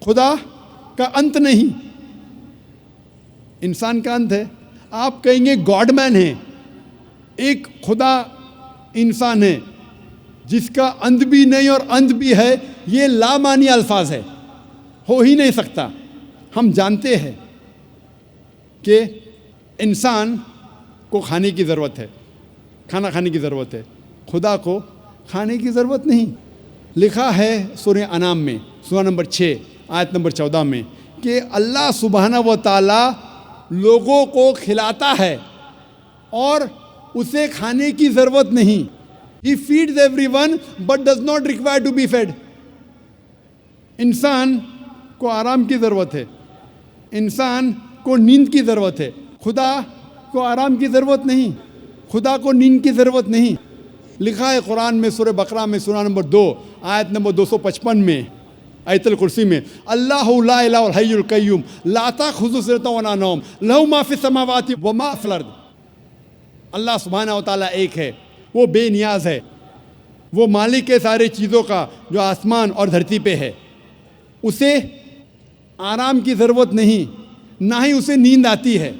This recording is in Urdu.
خدا کا انت نہیں، انسان کا انت ہے۔ آپ کہیں گے گاڈ مین ہے، ایک خدا انسان ہے جس کا انت بھی نہیں اور انت بھی ہے، یہ لامعنی الفاظ ہے، ہو ہی نہیں سکتا۔ ہم جانتے ہیں کہ انسان کو کھانے کی ضرورت ہے، کھانا کھانے کی ضرورت ہے، خدا کو کھانے کی ضرورت نہیں۔ لکھا ہے سورہ انعام میں، سورہ نمبر 6 آیت نمبر 14 میں کہ اللہ سبحانہ و تعالیٰ لوگوں کو کھلاتا ہے اور اسے کھانے کی ضرورت نہیں۔ He feeds everyone but does not require to be fed۔ انسان کو آرام کی ضرورت ہے، انسان کو نیند کی ضرورت ہے، خدا کو آرام کی ضرورت نہیں، خدا کو نیند کی ضرورت نہیں۔ لکھا ہے قرآن میں سورہ بقرہ میں سورہ نمبر 2 آیت نمبر 255 میں، آیت الکرسی میں، اللہ لا الہ الحی القیوم لا تأخذہ سنۃ ولا نوم لہ ما فی السماوات وما فی الارض۔ اللہ سبحانہ و تعالیٰ ایک ہے، وہ بے نیاز ہے، وہ مالک ہے سارے چیزوں کا جو آسمان اور دھرتی پہ ہے۔ اسے آرام کی ضرورت نہیں، نہ ہی اسے نیند آتی ہے۔